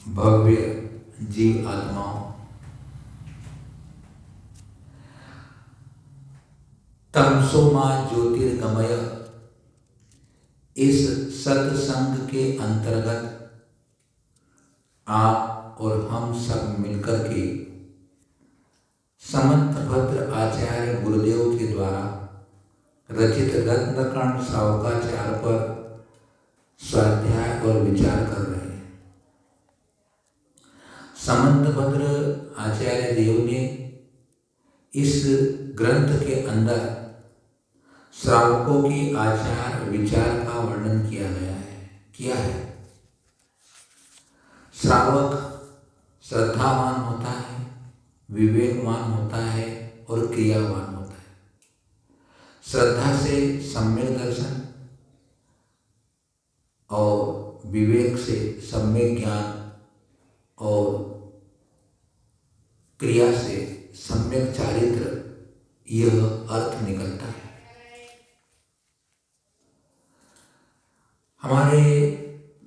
भव्य जीव आत्माओं, तमसो मां ज्योतिर्गमय इस सत्संग के अंतर्गत आप और हम सब मिलकर के समंतभद्र आचार्य गुरुदेव के द्वारा रचित रत्नकर्ण श्रावकाचार्य पर स्वाध्याय और विचार कर रहे हैं। समंतभद्र आचार्य देव ने इस ग्रंथ के अंदर श्रावकों की आचार विचार का वर्णन किया है। श्रावक श्रद्धावान होता है, विवेकवान होता है और क्रियावान होता है। श्रद्धा से सम्यक दर्शन और विवेक से सम्यक ज्ञान और क्रिया से सम्यक चारित्र, यह अर्थ निकलता है। हमारे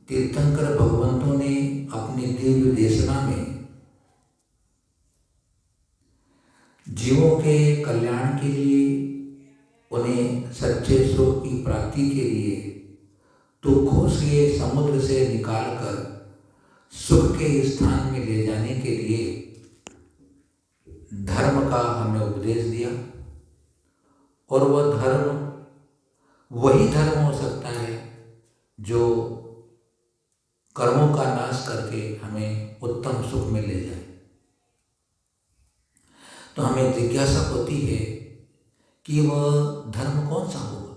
तीर्थंकर भगवंतों ने अपनी दिव्य देशना में जीवों के कल्याण के लिए, उन्हें सच्चे सुख की प्राप्ति के लिए दुखों से समुद्र से निकालकर सुख के स्थान में ले जाने के लिए धर्म का हमें उपदेश दिया। और वह धर्म वही धर्म हो सकता है जो कर्मों का नाश करके हमें उत्तम सुख में ले जाए। तो हमें जिज्ञासा होती है कि वह धर्म कौन सा होगा।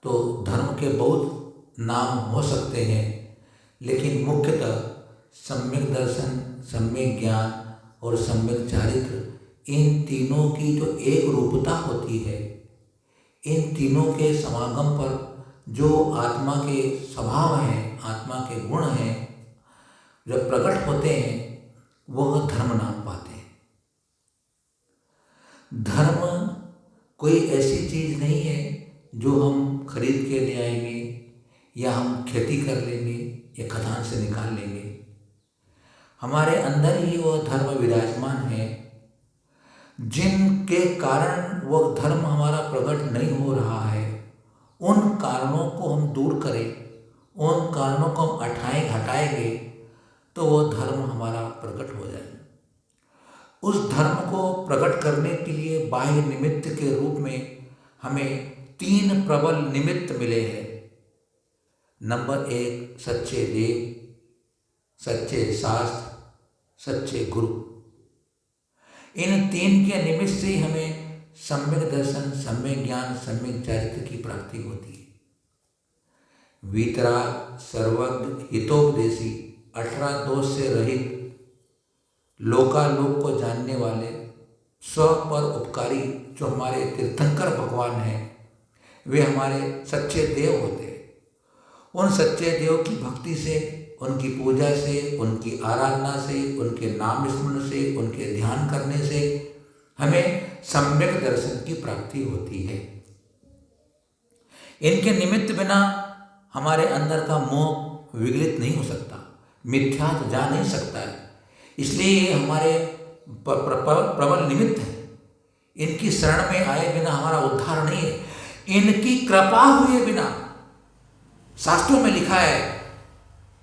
तो धर्म के बहुत नाम हो सकते हैं, लेकिन मुख्यतः सम्यक दर्शन, सम्यक ज्ञान और सम्यक चारित्र, इन तीनों की जो एक रूपता होती है, इन तीनों के समागम पर जो आत्मा के स्वभाव हैं, आत्मा के गुण हैं, जब प्रकट होते हैं, वह धर्म नाम पाते हैं। धर्म कोई ऐसी चीज नहीं है जो हम खरीद के ले आएंगे या हम खेती कर लेंगे या खदान से निकाल लेंगे। हमारे अंदर ही वह धर्म विराजमान है, जिनके कारण वह धर्म हमारा प्रकट नहीं हो रहा है। उन कारणों को हम दूर करें, उन कारणों को हम हटाएंगे तो वह धर्म हमारा प्रकट हो जाएगा। उस धर्म को प्रकट करने के लिए बाह्य निमित्त के रूप में हमें 3 प्रबल निमित्त मिले हैं। नंबर 1, सच्चे देव, सच्चे शास्त्र, सच्चे गुरु। इन 3 के निमित्त से हमें सम्यक दर्शन, सम्यक ज्ञान, सम्यक चारित्र की प्राप्ति होती है। वीतराग, सर्वज्ञ, हितोपदेशी, 18 दोष से रहित, लोकालोक को जानने वाले, स्व पर उपकारी, जो हमारे तीर्थंकर भगवान हैं, वे हमारे सच्चे देव होते हैं। उन सच्चे देव की भक्ति से, उनकी पूजा से, उनकी आराधना से, उनके नाम स्मरण से, उनके ध्यान करने से हमें सम्यक दर्शन की प्राप्ति होती है। इनके निमित्त बिना हमारे अंदर का मोह विगलित नहीं हो सकता, मिथ्या तो जा नहीं सकता है। इसलिए ये हमारे प्रबल निमित्त है। इनकी शरण में आए बिना हमारा उद्धार नहीं है। इनकी कृपा हुए बिना, शास्त्रों में लिखा है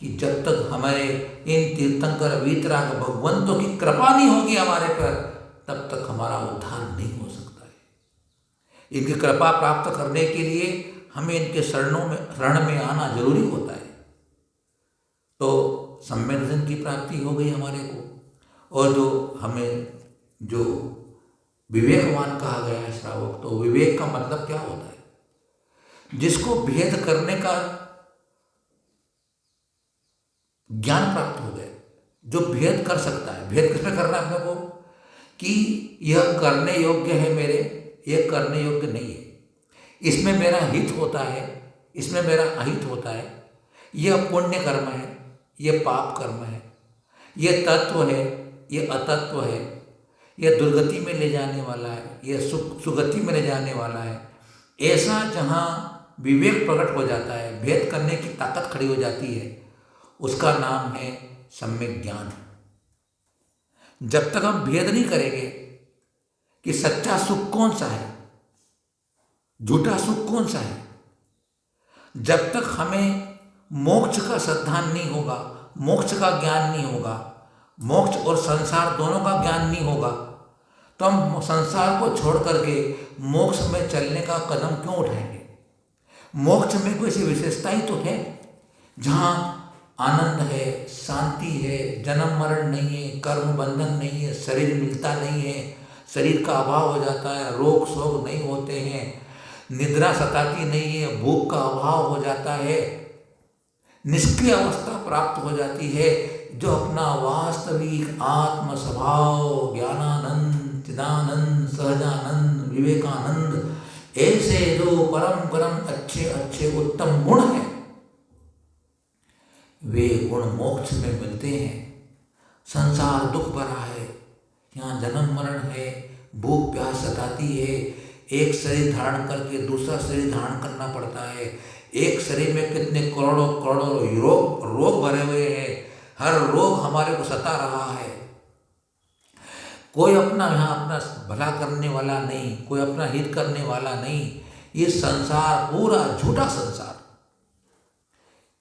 कि जब तक हमारे इन तीर्थंकर वीतराग भगवंतों की कृपा नहीं होगी हमारे पर, तब तक हमारा उद्धार नहीं हो सकता है। इनकी कृपा प्राप्त करने के लिए हमें इनके शरण में आना जरूरी होता है। तो सम्यक दर्शन की प्राप्ति हो गई हमारे को। और जो विवेकवान कहा गया है श्रावक, तो विवेक का मतलब क्या होता है? जिसको भेद करने का ज्ञान प्राप्त हो गया, जो भेद कर सकता है। भेद किसमें करना है अपने को कि यह करने योग्य है मेरे, यह करने योग्य नहीं है, इसमें मेरा हित होता है, इसमें मेरा अहित होता है, यह पुण्य कर्म है, यह पाप कर्म है, यह तत्व है, यह अतत्व है, यह दुर्गति में ले जाने वाला है, यह सुगति में ले जाने वाला है। ऐसा जहाँ विवेक प्रकट हो जाता है, भेद करने की ताकत खड़ी हो जाती है, उसका नाम है सम्यक ज्ञान। जब तक हम भेद नहीं करेंगे कि सच्चा सुख कौन सा है, झूठा सुख कौन सा है, जब तक हमें मोक्ष का श्रद्धान नहीं होगा, मोक्ष का ज्ञान नहीं होगा, मोक्ष और संसार दोनों का ज्ञान नहीं होगा, तो हम संसार को छोड़ करके मोक्ष में चलने का कदम क्यों उठाएंगे। मोक्ष में कोई ऐसी विशेषता ही तो है जहाँ आनंद है, शांति है, जन्म मरण नहीं है, कर्म बंधन नहीं है, शरीर मिलता नहीं है, शरीर का अभाव हो जाता है, रोग शोक नहीं होते हैं, निद्रा सताती नहीं है, भूख का अभाव हो जाता है, निष्क्रिय अवस्था प्राप्त हो जाती है। जो अपना वास्तविक आत्म स्वभाव, ज्ञानानंद, चिदानंद, सहजानंद, विवेकानंद, ऐसे जो परम परम अच्छे अच्छे उत्तम गुण हैं, वे गुण मोक्ष में मिलते हैं। संसार दुख भरा है, यहाँ जन्म मरण है, भूख प्यास सताती है, एक शरीर धारण करके दूसरा शरीर धारण करना पड़ता है, एक शरीर में कितने करोड़ों करोड़ों रोग भरे हुए हैं, हर रोग हमारे को सता रहा है। कोई अपना यहाँ अपना भला करने वाला नहीं, कोई अपना हित करने वाला नहीं। ये संसार पूरा झूठा संसार।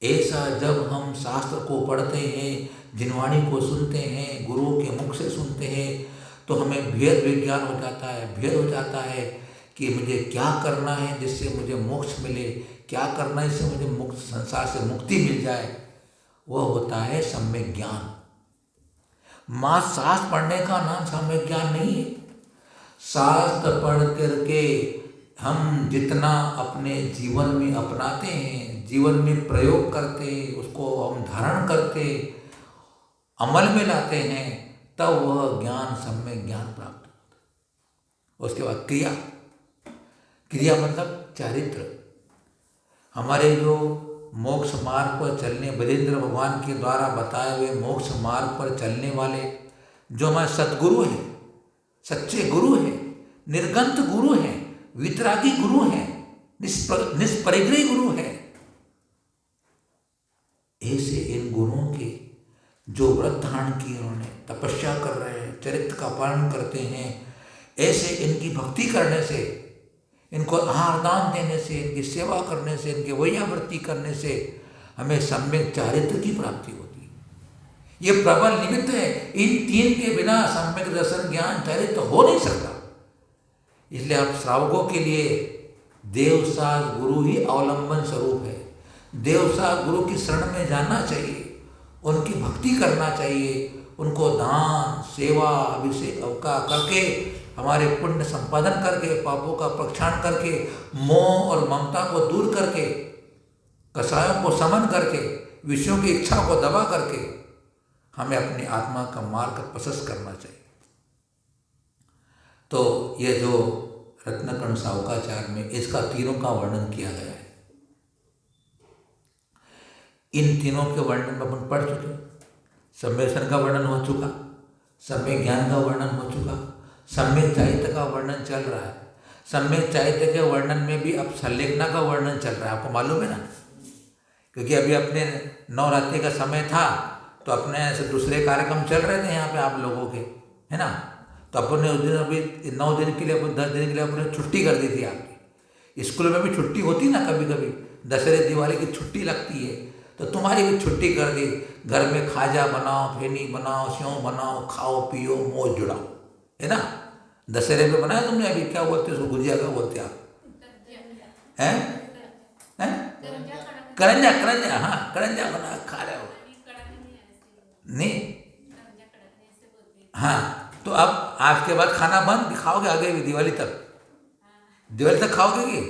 ऐसा जब हम शास्त्र को पढ़ते हैं, जिनवाणी को सुनते हैं, गुरुओं के मुख से सुनते हैं, तो हमें भेद विज्ञान हो जाता है, भेद हो जाता है कि मुझे क्या करना है जिससे मुझे मोक्ष मिले, क्या करना है जिससे मुझे मुक्त संसार से मुक्ति मिल जाए। वह होता है सम्यक ज्ञान। माँ शास्त्र पढ़ने का नाम सम्यक ज्ञान नहीं है। शास्त्र पढ़ करके हम जितना अपने जीवन में अपनाते हैं, जीवन में प्रयोग करते, उसको हम धारण करते, अमल में लाते हैं, तब वह ज्ञान सम्यक ज्ञान प्राप्त होता है। उसके बाद क्रिया, क्रिया मतलब चारित्र। हमारे जो मोक्ष मार्ग पर चलने, बजेंद्र भगवान के द्वारा बताए हुए मोक्ष मार्ग पर चलने वाले जो हमारे सद्गुरु हैं, सच्चे गुरु हैं, निर्गंत गुरु हैं, वितरागी गुरु हैं, निष्परिग्रही गुरु हैं, ऐसे इन गुरुओं के जो व्रत धारण किए, उन्होंने तपस्या कर रहे हैं, चरित्र का पालन करते हैं, ऐसे इनकी भक्ति करने से, इनको आहार दान देने से, इनकी सेवा करने से, इनके वैयावृत्ति करने से हमें सम्यक चारित्र की प्राप्ति होती है। ये प्रबल निमित्त है। इन तीन के बिना सम्यक दर्शन ज्ञान चारित्र हो नहीं सकता। इसलिए आप श्रावकों के लिए देवसार गुरु ही अवलंबन स्वरूप है। देवसार गुरु की शरण में जाना चाहिए, उनकी भक्ति करना चाहिए, उनको दान सेवा अभिषेक का करके, हमारे पुण्य संपादन करके, पापों का प्रक्षालन करके, मोह और ममता को दूर करके, कसायों को समन करके, विषयों की इच्छा को दबा करके हमें अपनी आत्मा का मार्ग प्रशस्त करना चाहिए। तो ये जो रत्नकर्ण सावकाचार्य में इसका तीनों का वर्णन किया गया है। इन तीनों के वर्णन में अपन पढ़ चुके। सम्यक दर्शन का वर्णन हो चुका, सम्यक ज्ञान का वर्णन हो चुका, सम्यक चारित्र का वर्णन चल रहा है। सम्यक चारित्र के वर्णन में भी अब संलेखना का वर्णन चल रहा है, आपको मालूम है ना। क्योंकि अभी अपने नवरात्रि का समय था, तो अपने ऐसे दूसरे कार्यक्रम चल रहे थे यहाँ पे आप लोगों के, है ना। तो अपन ने उस दिन अभी 9 दिन के लिए, 10 दिन के लिए अपने छुट्टी कर दी थी। आपकी स्कूल में भी छुट्टी होती ना, कभी कभी दशहरे दिवाली की छुट्टी लगती है, तो तुम्हारी भी छुट्टी कर दी। घर में खाजा बनाओ, फेनी बनाओ, सेव बनाओ, खाओ पियो, मौज जुड़ाओ, है ना। दशहरे में बनाया तुमने? अभी क्या बोलते उसको, गुजिया क्या बोलते आप? हैं हैं करंजा, करंजा, हाँ करंजा बना खा रहे हो नहीं? हाँ, तो अब आज के बाद खाना बंद, खाओगे आगे भी दिवाली तक? दिवाली तक खाओगे कि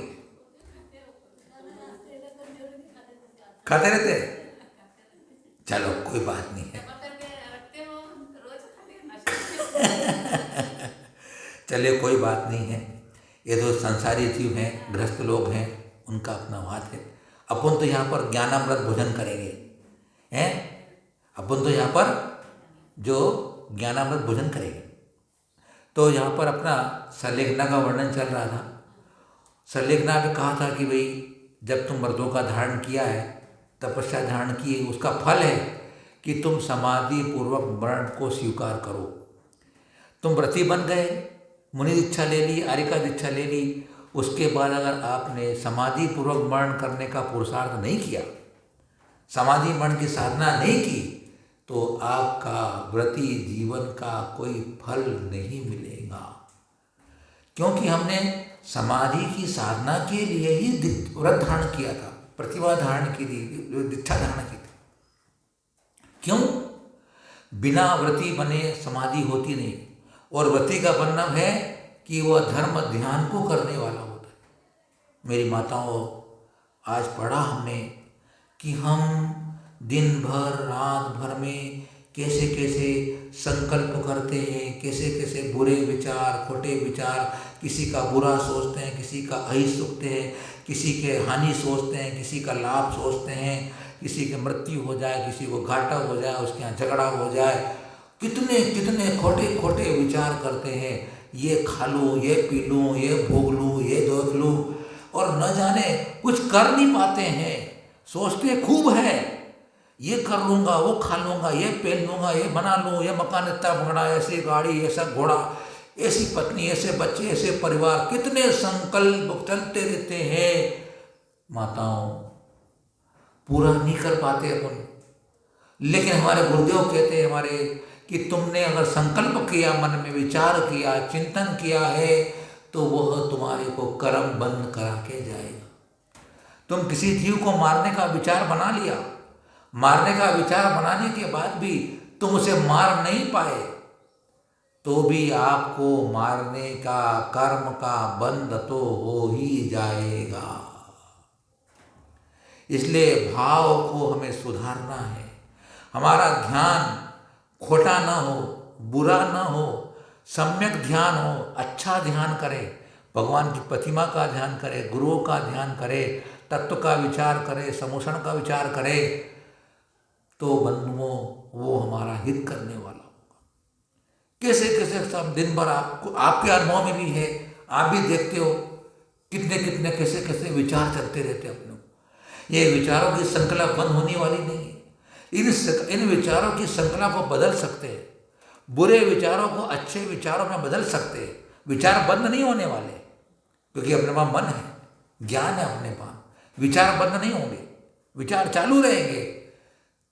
खाते रहते? चलो कोई बात नहीं है। चलिए कोई बात नहीं है। ये तो संसारी जीव हैं, गृहस्थ लोग हैं, उनका अपना बात है। अपन तो यहाँ पर ज्ञानामृत भोजन करेंगे, हैं? अपन तो यहाँ पर जो ज्ञानामृत भोजन करेंगे। तो यहाँ पर अपना संलेखना का वर्णन चल रहा था। संलेखना में कहा था कि भाई जब तुम व्रतों का धारण किया है, तपस्या धारण की है, उसका फल है कि तुम समाधि पूर्वक मरण को स्वीकार करो। तुम व्रती बन गए, मुनि दीक्षा ले ली, आर्यिका दीक्षा ले ली, उसके बाद अगर आपने समाधि पूर्वक मरण करने का पुरुषार्थ नहीं किया, समाधि मरण की साधना नहीं की, तो आपका व्रती जीवन का कोई फल नहीं मिलेगा। क्योंकि हमने समाधि की साधना के लिए ही व्रत धारण किया था, प्रतिभा धारण की थी, दीक्षा धारण की थी। क्यों? बिना व्रती बने समाधि होती नहीं। और व्रती का बनना है कि वह धर्म ध्यान को करने वाला होता है। मेरी माताओं, आज पढ़ा हमने कि हम दिन भर रात भर में कैसे कैसे संकल्प करते हैं, कैसे कैसे बुरे विचार, खोटे विचार, किसी का बुरा सोचते हैं, किसी का अहित सोचते हैं, किसी के हानि सोचते हैं, किसी का लाभ सोचते हैं, किसी की मृत्यु हो जाए, किसी को घाटा हो जाए, उसके यहाँ झगड़ा हो जाए, कितने कितने खोटे खोटे विचार करते हैं। ये खा लूँ, ये पी लूँ, ये भोग लूँ, ये देख लूँ, और न जाने कुछ कर नहीं पाते हैं। सोचते खूब है, ये कर लूँगा, वो खा लूँगा, ये पहन लूँगा, ये बना लूँ, ये मकान इतना बड़ा, ऐसी गाड़ी, ऐसा घोड़ा, ऐसी पत्नी, ऐसे बच्चे, ऐसे परिवार, कितने संकल्प चलते रहते हैं। माताओं, पूरा नहीं कर पाते अपन। लेकिन हमारे गुरुदेव कहते हैं हमारे कि तुमने अगर संकल्प किया, मन में विचार किया, चिंतन किया है, तो वह तुम्हारे को कर्म बंद करा के जाएगा। तुम किसी जीव को मारने का विचार बना लिया, मारने का विचार बनाने के बाद भी तुम उसे मार नहीं पाए, तो भी आपको मारने का कर्म का बंध तो हो ही जाएगा। इसलिए भाव को हमें सुधारना है। हमारा ध्यान खोटा ना हो, बुरा ना हो, सम्यक ध्यान हो, अच्छा ध्यान करें, भगवान की प्रतिमा का ध्यान करें, गुरुओं का ध्यान करें, तत्व का विचार करें, समोषण का विचार करें, तो बंधुओं वो हमारा हित करने वाला होगा। कैसे कैसे सब दिन भर आपको, आपके अनुभव में भी है, आप भी देखते हो कितने कितने कैसे कैसे विचार चलते रहते अपने। ये विचारों की श्रृंखला बंद होने वाली नहीं है। इन विचारों की श्रृंखला को बदल सकते हैं, बुरे विचारों को अच्छे विचारों में बदल सकते हैं। विचार बंद नहीं होने वाले, क्योंकि अपने पास मन है, ज्ञान है अपने पास। विचार बंद नहीं होंगे, विचार चालू रहेंगे।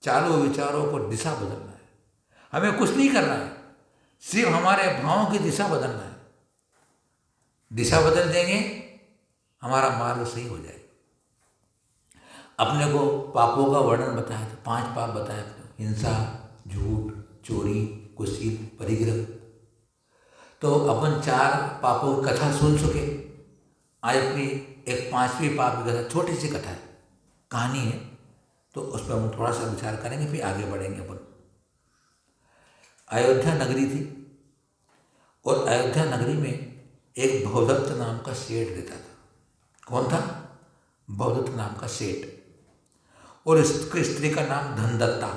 चालू विचारों को दिशा बदलना है, हमें कुछ नहीं करना है, सिर्फ हमारे भावों की दिशा बदलना है। दिशा बदल देंगे, हमारा मार्ग सही हो जाएगा। अपने को पापों का वर्णन बताया था, 5 पाप बताए थे, हिंसा, झूठ, चोरी, कुशील, परिग्रह। तो अपन 4 पापों की कथा सुन चुके। आज अपनी एक 5वीं पाप की कथा, छोटी सी कथा है, कहानी है, तो उस पर हम थोड़ा सा विचार करेंगे, फिर आगे बढ़ेंगे अपन। अयोध्या नगरी थी, और अयोध्या नगरी में एक भवदत्त नाम का सेठ रहता था। कौन था? भवदत्त नाम का सेठ। और इसकी स्त्री का नाम धनदत्ता,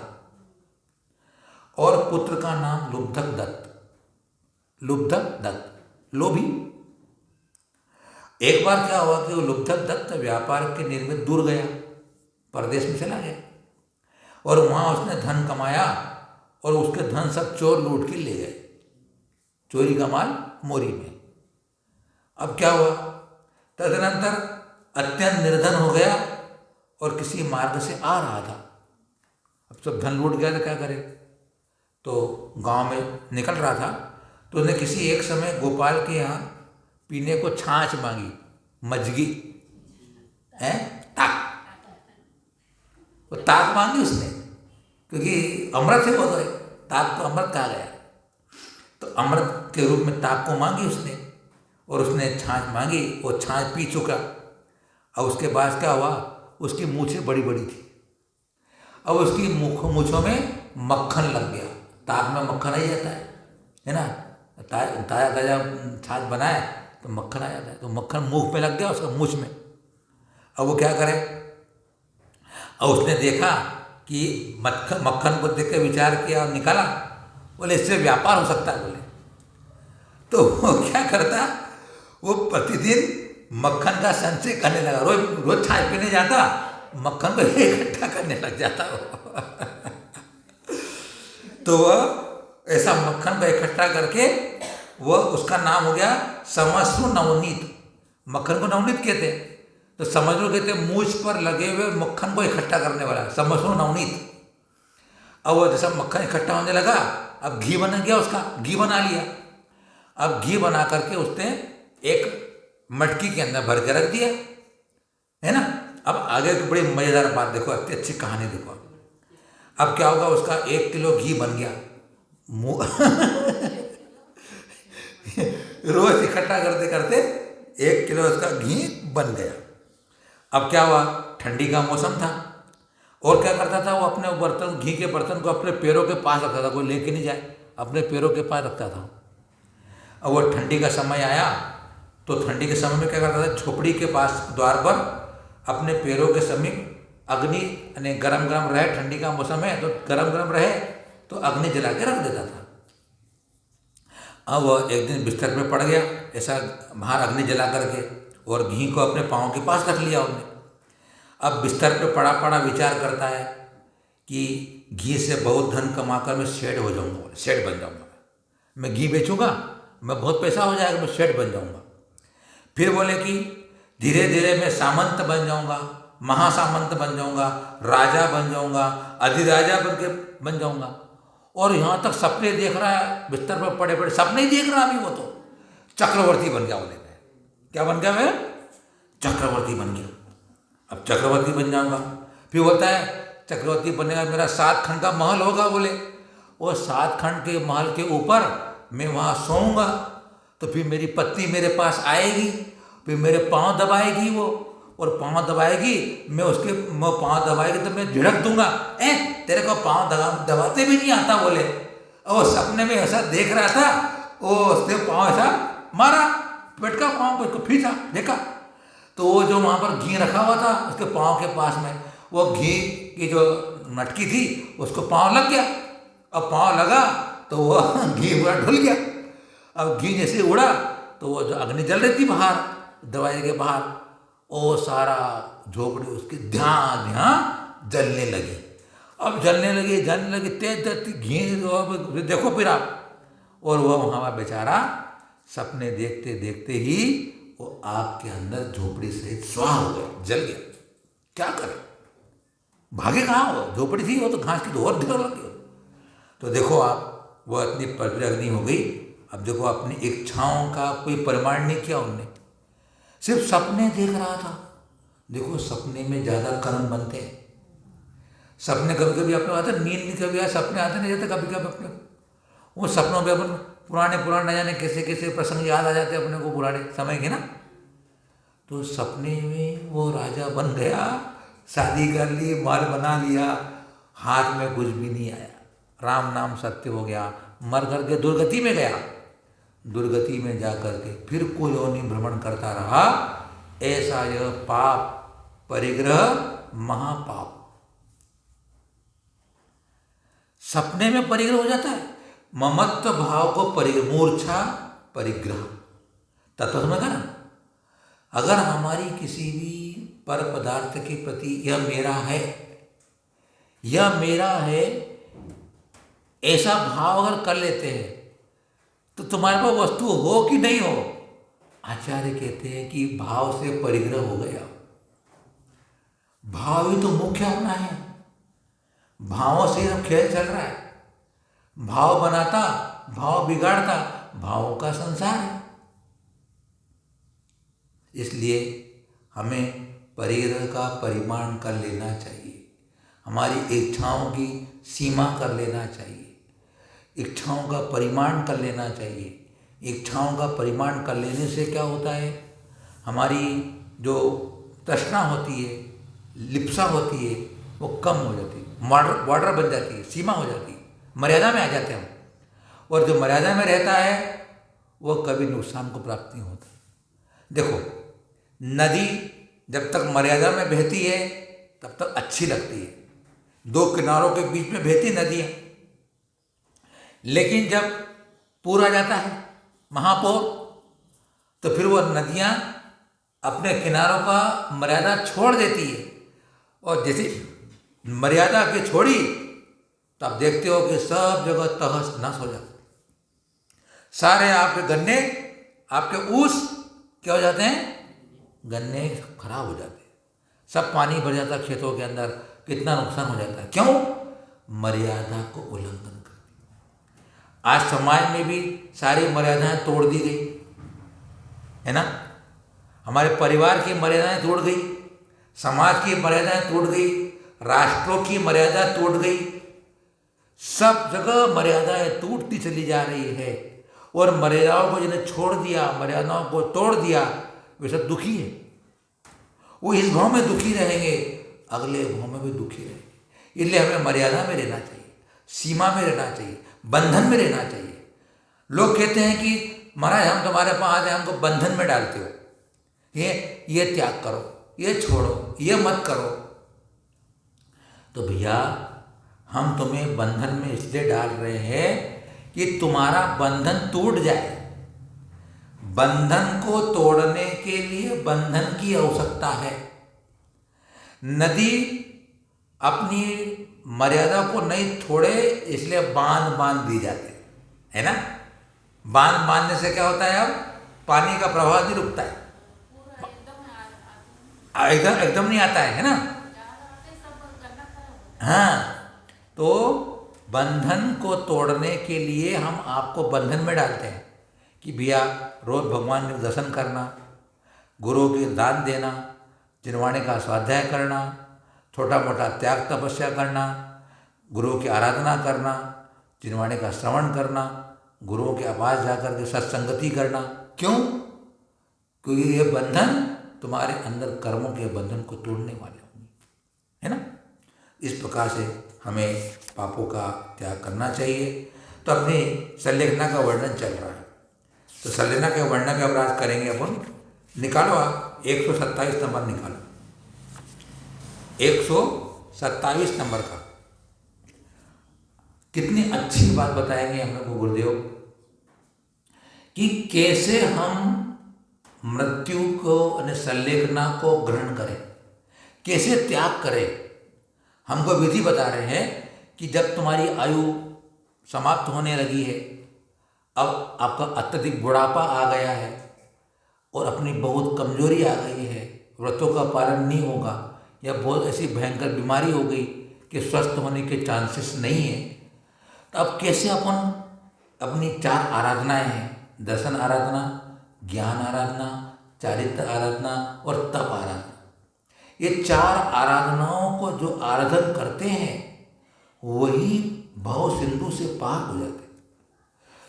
और पुत्र का नाम लुब्धक दत्त। लुब्धक दत्त, लोभी। एक बार क्या हुआ कि वो लुब्धक दत्त व्यापार के निमित्त दूर गया, परदेश में चला गया, और वहाँ उसने धन कमाया, और उसके धन सब चोर लूट के ले गए। चोरी का माल मोरी में। अब क्या हुआ? तदनंतर अत्यंत निर्धन हो गया, और किसी मार्ग से आ रहा था। अब सब धन लूट गया तो क्या करे? तो गांव में निकल रहा था, तो उसने किसी एक समय गोपाल के यहाँ पीने को छाछ मांगी, मज्जगी है, ताक। वो ताक मांगी उसने, क्योंकि अमृत है वो, तो ताक तो अमृत कहा गया। तो अमृत के रूप में ताक को मांगी उसने, और उसने छाछ मांगी, वो छाछ पी चुका। और उसके बाद क्या हुआ? उसकी मूछें बड़ी बड़ी थी। अब उसकी मूछों में मक्खन लग गया। ताक में मक्खन आ ही जाता है ना? ताजा ताजा छाछ बनाए तो मक्खन आ जाता है, तो मक्खन मुंह पे लग गया उसका, मूछ में। अब वो क्या करे? और उसने देखा कि मक्खन को देख के विचार किया और निकाला, बोले इससे व्यापार हो सकता है, बोले। तो वो क्या करता? वो प्रतिदिन मक्खन का संचय करने लगा। रोज छाछ पीने जाता, मक्खन को इकट्ठा करने लग जाता वो। तो वह ऐसा मक्खन को इकट्ठा करके वह उसका नाम हो गया समश्रु नवनीत। मक्खन को नवनीत कहते हैं, तो समझ लो कहते हैं मूछ पर लगे हुए मक्खन को इकट्ठा करने वाला, समश्रु नवनीत। अब वो जैसा मक्खन इकट्ठा होने लगा, अब घी बन गया, उसका घी बना लिया। अब घी बना करके उसने एक मटकी के अंदर भर के रख दिया, है ना। अब आगे की बड़ी मजेदार बात देखो, इतनी अच्छी कहानी देखो। अब क्या होगा, उसका 1 किलो घी बन गया। रोज इकट्ठा करते करते 1 किलो उसका घी बन गया। अब क्या हुआ, ठंडी का मौसम था, और क्या करता था वो, अपने बर्तन, घी के बर्तन को अपने पैरों के पास रखता था, कोई लेके नहीं जाए, अपने पैरों के पास रखता था। अब वो ठंडी का समय आया, तो ठंडी के समय में क्या करता था, झोपड़ी के पास द्वार पर अपने पैरों के समीप अग्नि, यानी गरम गरम रहे, ठंडी का मौसम है तो गरम गरम रहे, तो अग्नि जला के रख देता था। अब वह एक दिन बिस्तर पे पड़ गया ऐसा, बाहर अग्नि जला करके, और घी को अपने पाँव के पास रख लिया उसने। अब बिस्तर पे पड़ा पड़ा विचार करता है कि घी से बहुत धन कमाकर मैं सेठ हो जाऊंगा, सेठ बन जाऊंगा, मैं घी बेचूंगा, मैं बहुत पैसा हो जाएगा, मैं सेठ बन जाऊंगा। फिर बोले कि धीरे धीरे मैं सामंत बन जाऊंगा, महासामंत बन जाऊंगा, राजा बन जाऊंगा, अधिराजा बन जाऊंगा। और यहाँ तक सपने देख रहा है, बिस्तर पर पड़े पड़े सपने ही देख रहा, अभी वो तो चक्रवर्ती बन गया। बोले क्या बन गया, मैं चक्रवर्ती बन गया। अब चक्रवर्ती बन जाऊंगा, फिर होता है चक्रवर्ती बनेगा, मेरा 7 खंड का महल होगा। बोले वो 7 खंड के महल के ऊपर मैं वहाँ सोऊंगा, तो फिर मेरी पत्नी मेरे पास आएगी, फिर मेरे पाँव दबाएगी वो, और पाँव दबाएगी, मैं उसके पाँव दबाएगी तो मैं झिड़क दूंगा, तेरे को पाँव दबाते भी नहीं आता। बोले और सपने में ऐसा देख रहा था, वो उसने पाँव ऐसा मारा, पेट का पाँव को खींचा, देखा तो वो जो वहाँ पर घी रखा हुआ था उसके पाँव के पास में, वो घी की जो मटकी थी उसको पाँव लग गया। अब पाँव लगा तो वो घी पूरा ढुल गया। अब घी जैसे उड़ा तो वो जो अग्नि जल रही थी बाहर, दरवाजे के बाहर, वो सारा झोपड़ी उसकी ध्यान ध्यान जलने लगी। अब जलने लगी तेज घी, देखो फिर आप, और वह वहाँ बेचारा सपने देखते देखते ही वो आग के अंदर झोपड़ी से स्वाह हो गया, जल गया। क्या करे, भागे कहाँ, वो झोपड़ी थी वो तो घास की तो और ढेर लग गई। तो देखो आप, वो इतनी पवित्र अग्नि हो गई। अब देखो अपनी इच्छाओं का कोई परिमाण नहीं किया उनने, सिर्फ सपने देख रहा था। देखो सपने में ज़्यादा कर्म बनते हैं। सपने कभी कभी अपने आते, नींद में कभी सपने आते नहीं जाते, कभी कभी अपने वो सपनों में अपन पुराने न जाने कैसे कैसे प्रसंग याद आ जाते अपने को, पुराने समय के ना। तो सपने में वो राजा बन गया, शादी कर ली, माल बना लिया, हाथ में कुछ भी नहीं आया, राम नाम सत्य हो गया, मर करके दुर्गति में गया। दुर्गति में जा करके फिर कोई योनि भ्रमण करता रहा। ऐसा यह पाप परिग्रह महापाप। सपने में परिग्रह हो जाता है, ममत्व भाव को परिग्रह, मूर्छा परिग्रह, तत्व समझा ना। अगर हमारी किसी भी पर पदार्थ के प्रति यह मेरा है, यह मेरा है, ऐसा भाव अगर कर लेते हैं तो तुम्हारे पास वस्तु हो कि नहीं हो, आचार्य कहते हैं कि भाव से परिग्रह हो गया। भाव ही तो मुख्य अपना है, भावों से अब खेल चल रहा है। भाव बनाता, भाव बिगाड़ता, भावों का संसार है। इसलिए हमें परिग्रह का परिमाण कर लेना चाहिए, हमारी इच्छाओं की सीमा कर लेना चाहिए, इच्छाओं का परिमाण कर लेना चाहिए। इच्छाओं का परिमाण कर लेने से क्या होता है, हमारी जो तृष्णा होती है, लिप्सा होती है, वो कम हो जाती है, बॉर्डर बन जाती है, सीमा हो जाती है, मर्यादा में आ जाते हैं हम। और जो मर्यादा में रहता है वो कभी नुकसान को प्राप्त नहीं होता। देखो नदी जब तक मर्यादा में बहती है तब तक अच्छी लगती है, 2 किनारों के बीच में बहती नदी है। लेकिन जब पूरा जाता है महापौर, तो फिर वह नदियाँ अपने किनारों का मर्यादा छोड़ देती है, और जैसे मर्यादा के छोड़ी तो आप देखते हो कि सब जगह तहस नहस हो जाता, सारे आपके गन्ने, आपके ऊस क्या हो जाते हैं, गन्ने खराब हो जाते हैं, सब पानी भर जाता है खेतों के अंदर, कितना नुकसान हो जाता है। क्यों? मर्यादा को उल्लंघन कर। आज समाज में भी सारी मर्यादाएं तोड़ दी गई है ना, हमारे परिवार की मर्यादाएं तोड़ गई, समाज की मर्यादाएं तोड़ गई, राष्ट्रों की मर्यादा तोड़ गई, सब जगह मर्यादाएं टूटती चली जा रही है। और मर्यादाओं को जिन्हें छोड़ दिया, मर्यादाओं को तोड़ दिया, वे सब दुखी है। वो इस भाव में दुखी रहेंगे, अगले भाव में भी दुखी रहेंगे। इसलिए हमें मर्यादा में रहना चाहिए, सीमा में रहना चाहिए, बंधन में रहना चाहिए। लोग कहते हैं कि महाराज हम तुम्हारे पास हैं, हमको बंधन में डालते हो, ये त्याग करो, ये छोड़ो, ये मत करो। तो भैया हम तुम्हें बंधन में इसलिए डाल रहे हैं कि तुम्हारा बंधन टूट जाए। बंधन को तोड़ने के लिए बंधन की आवश्यकता है। नदी अपनी मर्यादा को नहीं छोड़े, इसलिए बांध बांध दी जाती है ना। बांध बांधने से क्या होता है, अब पानी का प्रवाह नहीं रुकता है, एकदम नहीं आता है ना। हाँ, तो बंधन को तोड़ने के लिए हम आपको बंधन में डालते हैं कि भैया रोज भगवान के दर्शन करना, गुरु के दान देना, जिनवाणी का स्वाध्याय करना, छोटा मोटा त्याग तपस्या करना, गुरु की आराधना करना, जिनवाणी का श्रवण करना, गुरुओं के पास जाकर के सत्संगति करना। क्यों? क्योंकि ये बंधन तुम्हारे अंदर कर्मों के बंधन को तोड़ने वाले होंगे, है ना। इस प्रकार से हमें पापों का त्याग करना चाहिए। तो अपनी संलेखना का वर्णन चल रहा है, तो संलेखना के वर्णन का अभ्यास करेंगे अपन। निकालो आप 127 नंबर निकालो, 127 नंबर का। कितनी अच्छी बात बताएंगे हम लोग को गुरुदेव कि कैसे हम मृत्यु को और संलेखना को ग्रहण करें, कैसे त्याग करें। हमको विधि बता रहे हैं कि जब तुम्हारी आयु समाप्त होने लगी है, अब आपका अत्यधिक बुढ़ापा आ गया है और अपनी बहुत कमजोरी आ गई है, व्रतों का पालन नहीं होगा, या बहुत ऐसी भयंकर बीमारी हो गई कि स्वस्थ होने के चांसेस नहीं है, तो अब कैसे अपन अपनी 4 आराधनाएं हैं, दर्शन आराधना, ज्ञान आराधना, चारित्र आराधना और तप आराधना, ये 4 आराधनाओं को जो आराधन करते हैं वही भव सिंधु से पार हो जाते हैं।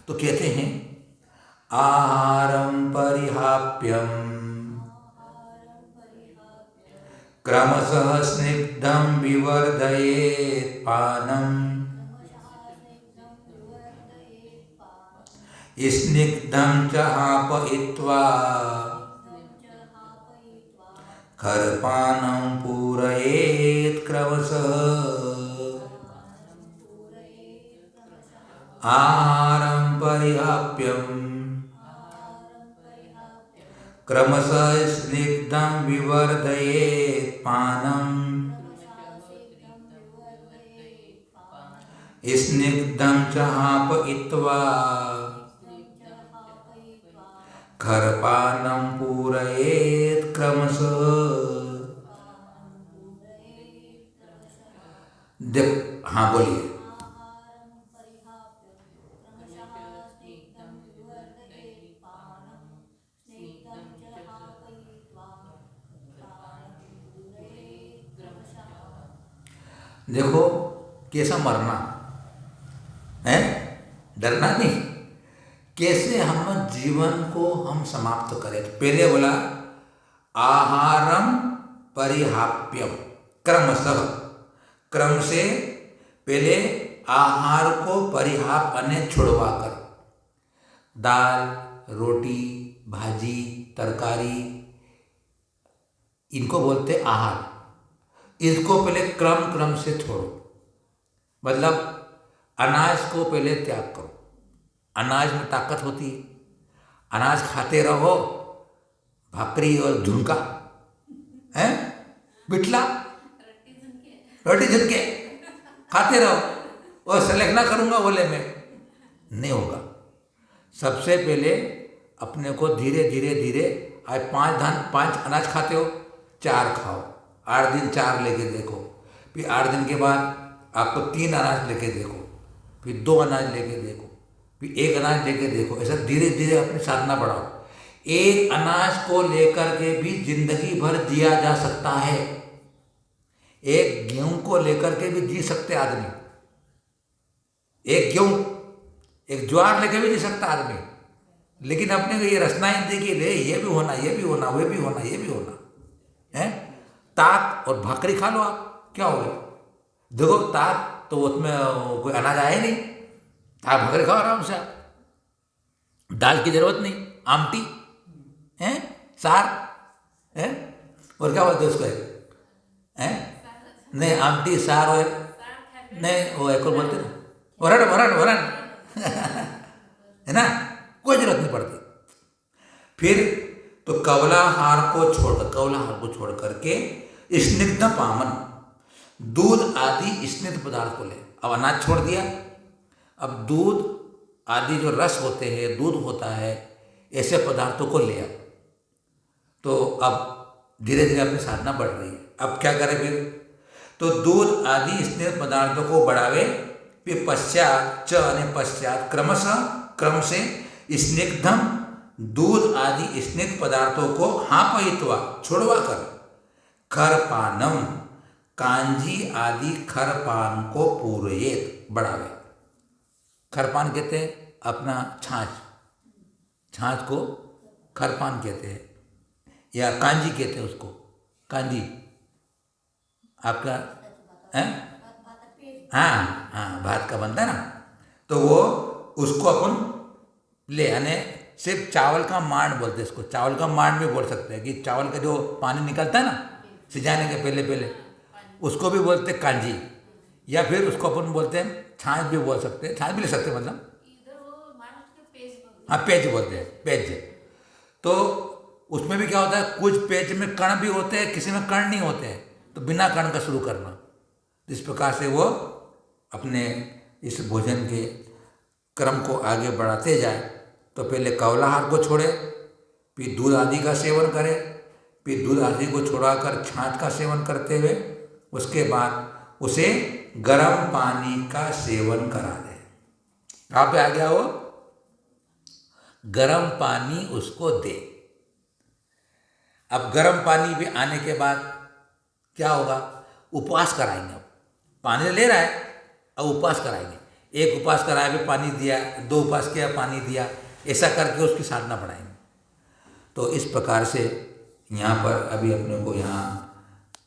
तो कहते हैं आहारम परिहाप्यम क्रमशः स्निग्धं विवर्धयेत् पानम् स्निग्धं च हापयित्वा खरपानं पूरयेत् क्रमशः आहारं परिहाप्यम् क्रमशः स्निग्धं विवर्धयेत् पानम् स्निग्धं च हापयित्वा खरपानं पूरयेत् क्रमशः। हाँ बोलिए। देखो कैसा मरना है, डरना नहीं, कैसे हम जीवन को हम समाप्त करें। पहले बोला आहारम परिहाप्यम, क्रमशः, क्रम से पहले आहार को परिहाप अने छुड़वा कर, दाल, रोटी, भाजी, तरकारी, इनको बोलते आहार। इसको पहले क्रम से छोड़ो, मतलब अनाज को पहले त्याग करो। अनाज में ताकत होती है, अनाज खाते रहो, भाकरी और झुनका है, बिटला, रोटी झुनके खाते रहो, और सेलेक्ट ना करूँगा बोले मैं, नहीं होगा। सबसे पहले अपने को धीरे धीरे धीरे, आज 5 अनाज खाते हो, 4 खाओ, 8 दिन 4 लेके देखो, फिर 8 दिन के बाद आपको 3 अनाज लेके देखो, फिर 2 अनाज लेके देखो, फिर 1 अनाज लेके देखो। ऐसा धीरे धीरे अपनी साधना बढ़ाओ। एक अनाज को लेकर के भी जिंदगी भर जिया जा सकता है। एक गेहूं को लेकर के भी जी सकते आदमी, एक गेहूं, एक ज्वार लेकर भी जी सकता आदमी। लेकिन अपने को ये रचनाएं दी कि रे ये भी होना, ये भी होना, वे भी होना, ये भी होना है। ताक और भाकरी खा लो आप, क्या हो गया? देखो ताक तो उसमें कोई अनाज आया ही नहीं, ताक भाकरी खाओ आराम से, दाल की जरूरत नहीं, आमटी है, सार है, और क्या बोलते हैं उसको है, नहीं आमटी सार हो, नहीं वो एक और बोलते ना वरण वरण वरण है ना, कोई जरूरत नहीं पड़ती। फिर तो कवलाहार को छोड़ करके स्निग्ध पामन, दूध आदि स्निग्ध पदार्थ को ले। अब अनाज छोड़ दिया, अब दूध आदि जो रस होते हैं, दूध होता है, ऐसे पदार्थों को लिया। तो अब धीरे धीरे अपनी साधना बढ़ रही है। अब क्या करें फिर? तो दूध आदि स्निग्ध पदार्थों को बढ़ावे, फिर पश्चात क्रम से स्निग्धम, दूध आदि स्निग्ध पदार्थों को हापयित्वा, छुड़वा कर, खरपानम, कांजी आदि खरपान को पूरयेत, बढ़ावे। खरपान कहते हैं अपना छाछ को खरपान कहते हैं, या कांजी कहते हैं उसको, कांजी आपका है, हाँ भात का बनता है ना, तो वो उसको अपन ले आने, सिर्फ चावल का मांड बोलते हैं इसको, चावल का मांड भी बोल सकते हैं कि चावल का जो पानी निकलता है ना सिजाने के पहले, उसको भी बोलते हैं कांजी, या फिर उसको अपन बोलते हैं छाछ भी बोल सकते हैं, छाछ भी ले सकते हैं, मतलब हाँ पेज बोलते हैं, पेज। तो उसमें भी क्या होता है, कुछ पेज में कण भी होते हैं, किसी में कण नहीं होते हैं, तो बिना कण का शुरू करना। इस प्रकार से वो अपने इस भोजन के क्रम को आगे बढ़ाते जाए। तो पहले कवलाहार को छोड़े, फिर दूध आदि का सेवन करे, फिर दूध आदि को छोड़ाकर छाछ का सेवन करते हुए उसके बाद उसे गर्म पानी का सेवन करा दे। कहाँ पे आ गया वो? गर्म पानी उसको दे। अब गर्म पानी भी आने के बाद क्या होगा? उपवास कराएंगे। अब पानी ले रहा है, अब उपवास कराएंगे। एक उपवास कराया भी पानी दिया, 2 उपवास किया पानी दिया, ऐसा करके उसकी साधना बढ़ाएंगे। तो इस प्रकार से यहाँ पर अभी अपने को यहाँ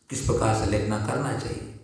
किस प्रकार से लेखना करना चाहिए।